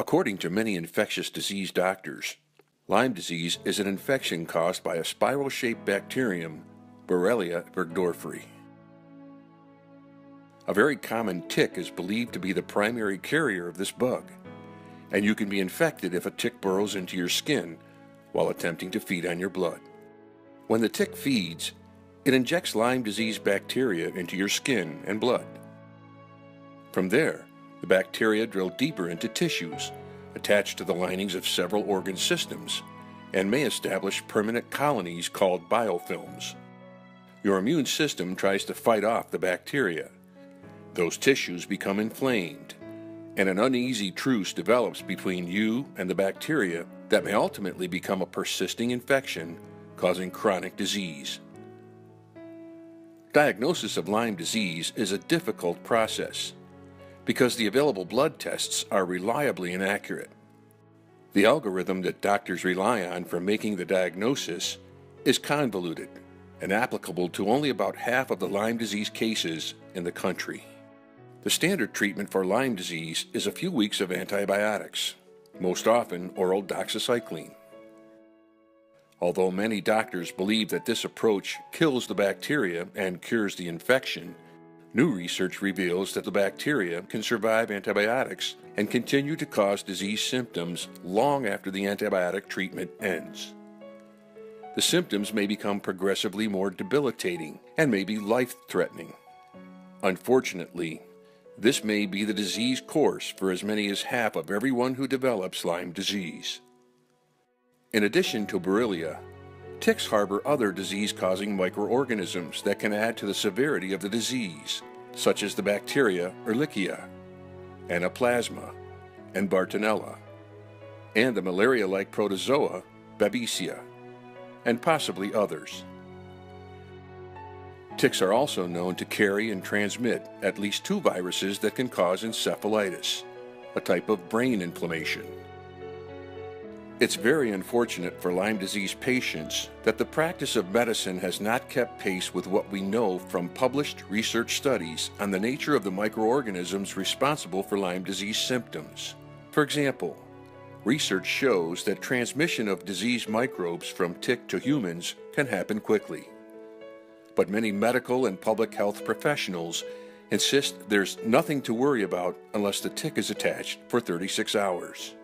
According to many infectious disease doctors, Lyme disease is an infection caused by a spiral-shaped bacterium, Borrelia burgdorferi. A very common tick is believed to be the primary carrier of this bug, and you can be infected if a tick burrows into your skin while attempting to feed on your blood. When the tick feeds, it injects Lyme disease bacteria into your skin and blood. From there, the bacteria drill deeper into tissues, attached to the linings of several organ systems, and may establish permanent colonies called biofilms. Your immune system tries to fight off the bacteria. Those tissues become inflamed, and an uneasy truce develops between you and the bacteria that may ultimately become a persisting infection, causing chronic disease. Diagnosis of Lyme disease is a difficult process because the available blood tests are reliably inaccurate. The algorithm that doctors rely on for making the diagnosis is convoluted and applicable to only about half of the Lyme disease cases in the country. The standard treatment for Lyme disease is a few weeks of antibiotics, most often oral doxycycline. Although many doctors believe that this approach kills the bacteria and cures the infection, new research reveals that the bacteria can survive antibiotics and continue to cause disease symptoms long after the antibiotic treatment ends. The symptoms may become progressively more debilitating and may be life-threatening. Unfortunately, this may be the disease course for as many as half of everyone who develops Lyme disease. In addition to Borrelia, ticks harbor other disease-causing microorganisms that can add to the severity of the disease, such as the bacteria Ehrlichia, Anaplasma, and Bartonella, and the malaria-like protozoa Babesia, and possibly others. Ticks are also known to carry and transmit at least 2 viruses that can cause encephalitis, a type of brain inflammation. It's very unfortunate for Lyme disease patients that the practice of medicine has not kept pace with what we know from published research studies on the nature of the microorganisms responsible for Lyme disease symptoms. For example, research shows that transmission of disease microbes from tick to humans can happen quickly. But many medical and public health professionals insist there's nothing to worry about unless the tick is attached for 36 hours.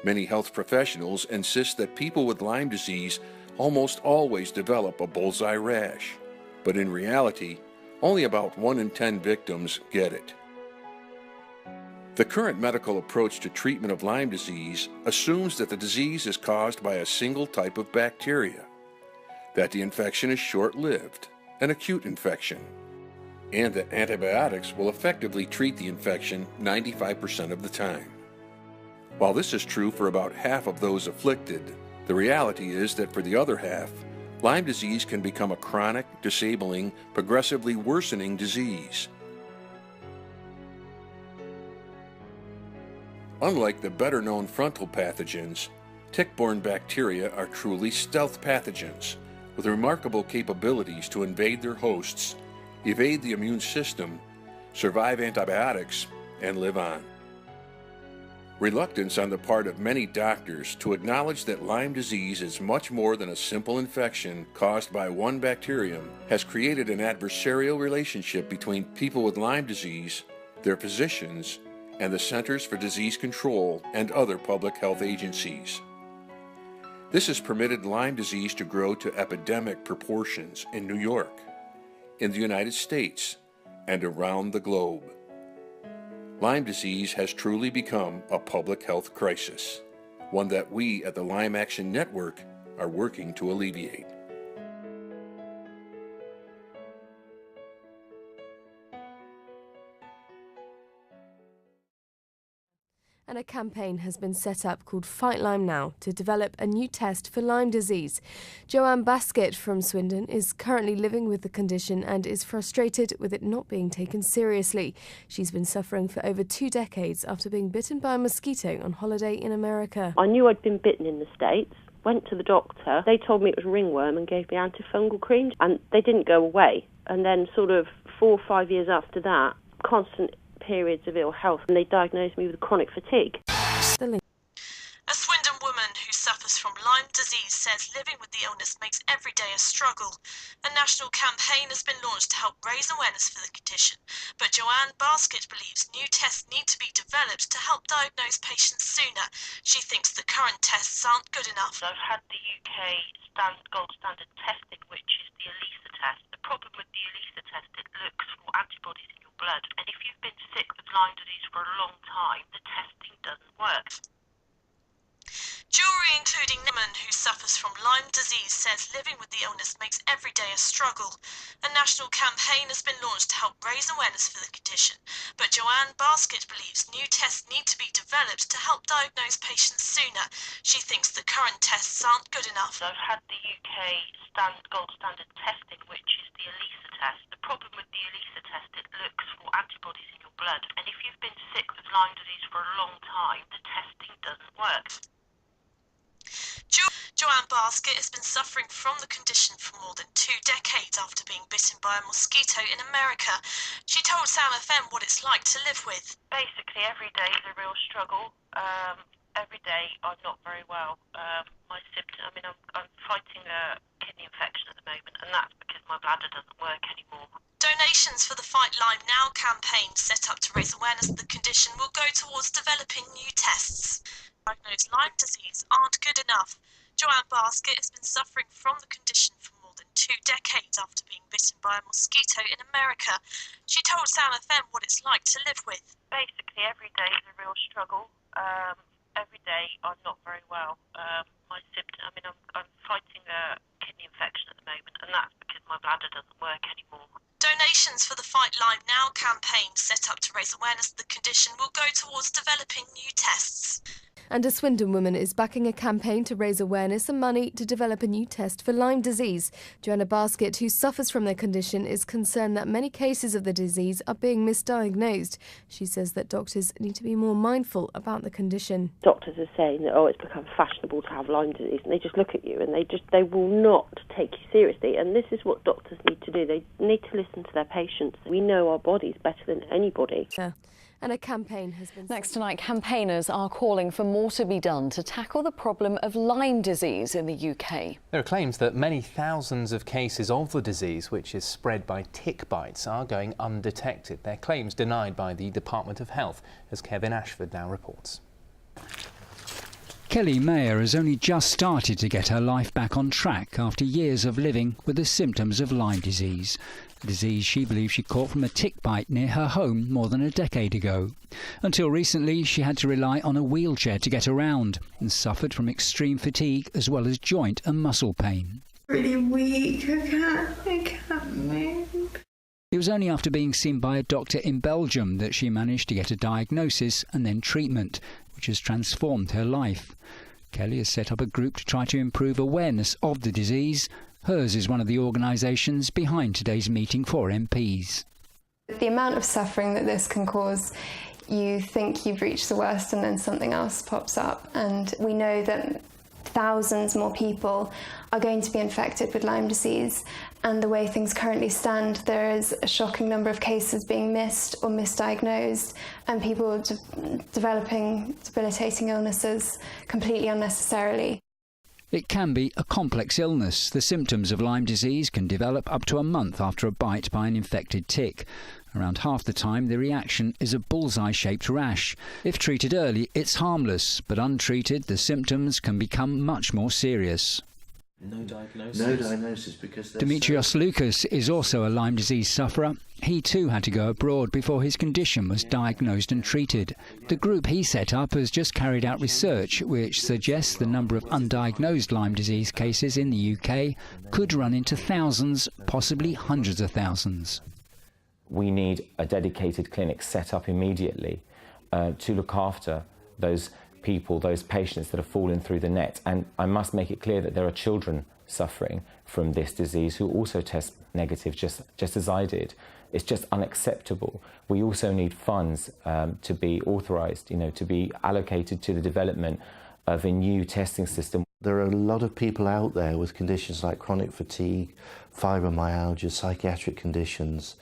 Many health professionals insist that people with Lyme disease almost always develop a bullseye rash, but in reality, only about 1 in 10 victims get it. The current medical approach to treatment of Lyme disease assumes that the disease is caused by a single type of bacteria, that the infection is short-lived, an acute infection, and that antibiotics will effectively treat the infection 95% of the time. While this is true for about half of those afflicted, the reality is that for the other half, Lyme disease can become a chronic, disabling, progressively worsening disease. Unlike the better-known frontal pathogens, tick-borne bacteria are truly stealth pathogens with remarkable capabilities to invade their hosts, evade the immune system, survive antibiotics, and live on. Reluctance on the part of many doctors to acknowledge that Lyme disease is much more than a simple infection caused by one bacterium has created an adversarial relationship between people with Lyme disease, their physicians, and the Centers for Disease Control and other public health agencies. This has permitted Lyme disease to grow to epidemic proportions in New York, in the United States, and around the globe. Lyme disease has truly become a public health crisis, one that we at the Lyme Action Network are working to alleviate. And a campaign has been set up called Fight Lyme Now to develop a new test for Lyme disease. Joanne Baskett from Swindon is currently living with the condition and is frustrated with it not being taken seriously. She's been suffering for over 2 decades after being bitten by a mosquito on holiday in America. I knew I'd been bitten in the States, went to the doctor. They told me it was ringworm and gave me antifungal creams, and they didn't go away. And then sort of 4 or 5 years after that, constant periods of ill health, and they diagnosed me with chronic fatigue. says living with the illness makes every day a struggle. A national campaign has been launched to help raise awareness for the condition, but Joanne Baskett believes new tests need to be developed to help diagnose patients sooner. She thinks the current tests aren't good enough. I've had the UK gold standard testing, which is the ELISA test. The problem with the ELISA test, it looks for antibodies in your blood, and if you've been sick with Lyme disease for a long time, the testing doesn't work. Jury including Niman, who suffers from Lyme disease, says living with the illness makes every day a struggle. A national campaign has been launched to help raise awareness for the condition, but Joanne Baskett believes new tests need to be developed to help diagnose patients sooner. She thinks the current tests aren't good enough. I've had the UK gold standard testing, which is the ELISA test. The problem with the ELISA test, it looks for antibodies in your blood, and if you've been sick with Lyme disease for a long time, the testing doesn't work. Joanne Baskett has been suffering from the condition for more than 2 decades after being bitten by a mosquito in America. She told Sam FM what it's like to live with. Basically, every day is a real struggle. Every day I'm not very well. My symptoms, I'm fighting a kidney infection at the moment, and that's because my bladder doesn't work anymore. Donations for the Fight Lyme Now campaign, set up to raise awareness of the condition, will go towards developing new tests. Diagnosed Lyme disease aren't good enough. Joanne Baskett has been suffering from the condition for more than 2 decades after being bitten by a mosquito in America. She told Sam FM what it's like to live with. Basically, every day is a real struggle. Every day I'm not very well. My symptoms, I'm fighting a kidney infection at the moment, and that's because my bladder doesn't work anymore. Donations for the Fight Lyme Now campaign, set up to raise awareness of the condition, will go towards developing new tests. And a Swindon woman is backing a campaign to raise awareness and money to develop a new test for Lyme disease. Joanne Baskett, who suffers from their condition, is concerned that many cases of the disease are being misdiagnosed. She says that doctors need to be more mindful about the condition. Doctors are saying that, it's become fashionable to have Lyme disease, and they just look at you and they will not take you seriously. And this is what doctors need to do. They need to listen to their patients. We know our bodies better than anybody. Yeah. And a campaign has been... Next tonight, campaigners are calling for more to be done to tackle the problem of Lyme disease in the UK. There are claims that many thousands of cases of the disease, which is spread by tick bites, are going undetected. Their claims denied by the Department of Health, as Kevin Ashford now reports. Kelly Mayer has only just started to get her life back on track after years of living with the symptoms of Lyme disease, a disease she believes she caught from a tick bite near her home more than a decade ago. Until recently, she had to rely on a wheelchair to get around and suffered from extreme fatigue as well as joint and muscle pain. Really weak, I can't move. It was only after being seen by a doctor in Belgium that she managed to get a diagnosis and then treatment, which has transformed her life. Kelly has set up a group to try to improve awareness of the disease. Hers is one of the organisations behind today's meeting for MPs. The amount of suffering that this can cause, you think you've reached the worst and then something else pops up. And we know that thousands more people are going to be infected with Lyme disease, and the way things currently stand, there is a shocking number of cases being missed or misdiagnosed, and people developing debilitating illnesses completely unnecessarily. It can be a complex illness. The symptoms of Lyme disease can develop up to a month after a bite by an infected tick. Around half the time, the reaction is a bullseye-shaped rash. If treated early, it's harmless, but untreated, the symptoms can become much more serious. No diagnosis? No diagnosis because... Dimitrios Loukas is also a Lyme disease sufferer. He too had to go abroad before his condition was diagnosed and treated. The group he set up has just carried out research which suggests the number of undiagnosed Lyme disease cases in the UK could run into thousands, possibly hundreds of thousands. We need a dedicated clinic set up immediately to look after those people, those patients that have fallen through the net. And I must make it clear that there are children suffering from this disease who also test negative, just as I did. It's just unacceptable. We also need funds to be authorised, to be allocated to the development of a new testing system. There are a lot of people out there with conditions like chronic fatigue, fibromyalgia, psychiatric conditions,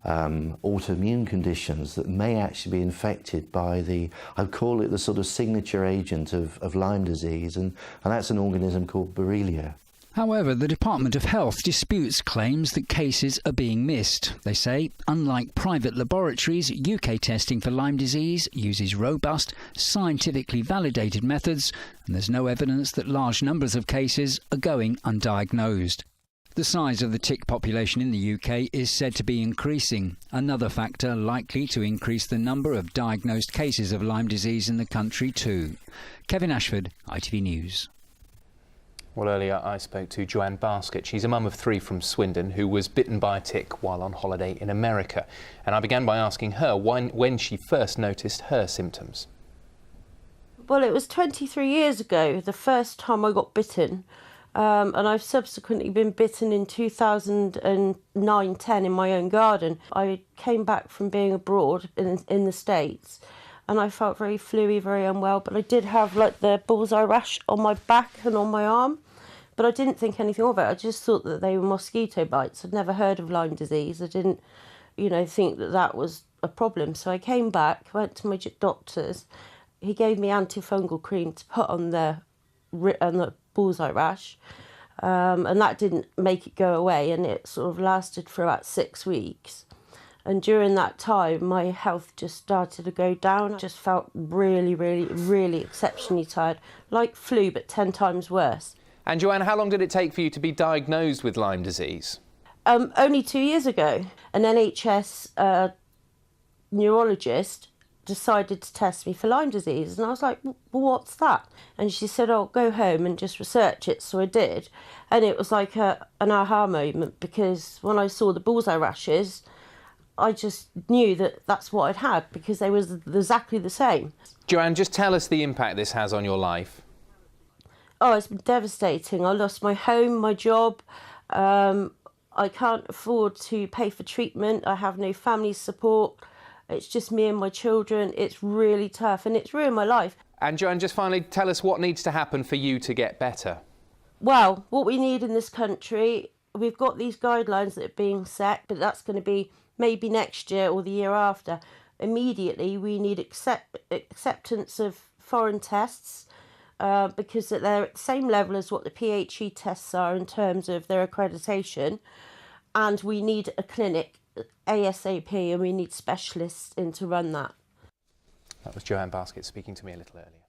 autoimmune conditions that may actually be infected by I'd call it the sort of signature agent of Lyme disease, and that's an organism called Borrelia. However, the Department of Health disputes claims that cases are being missed. They say, unlike private laboratories, UK testing for Lyme disease uses robust, scientifically validated methods, and there's no evidence that large numbers of cases are going undiagnosed. The size of the tick population in the UK is said to be increasing, another factor likely to increase the number of diagnosed cases of Lyme disease in the country too. Kevin Ashford, ITV News. Well, earlier I spoke to Joanne Baskett. She's a mum of 3 from Swindon who was bitten by a tick while on holiday in America. And I began by asking her when she first noticed her symptoms. Well, it was 23 years ago, the first time I got bitten. And I've subsequently been bitten in 2009-10 in my own garden. I came back from being abroad in the States, and I felt very fluey, very unwell, but I did have like the bullseye rash on my back and on my arm, but I didn't think anything of it. I just thought that they were mosquito bites. I'd never heard of Lyme disease. I didn't, think that was a problem. So I came back, went to my doctor's. He gave me antifungal cream to put on the bullseye rash, and that didn't make it go away, and it sort of lasted for about 6 weeks. And during that time, my health just started to go down. I just felt really, really, really exceptionally tired, like flu, but 10 times worse. And Joanne, how long did it take for you to be diagnosed with Lyme disease? Only 2 years ago. An NHS neurologist decided to test me for Lyme disease, and I was like, well, what's that? And she said, oh, go home and just research it. So I did, and it was like an aha moment, because when I saw the bullseye rashes, I just knew that that's what I'd had, because they was exactly the same. Joanne, just tell us the impact this has on your life. Oh, it's been devastating. I lost my home, my job. I can't afford to pay for treatment. I have no family support. It's just me and my children. It's really tough, and it's ruined my life. And Joanne, just finally tell us what needs to happen for you to get better. Well, what we need in this country, we've got these guidelines that are being set, but that's going to be maybe next year or the year after. Immediately, we need acceptance of foreign tests, because they're at the same level as what the PHE tests are in terms of their accreditation. And we need a clinic ASAP, and we need specialists in to run that. That was Joanne Baskett speaking to me a little earlier.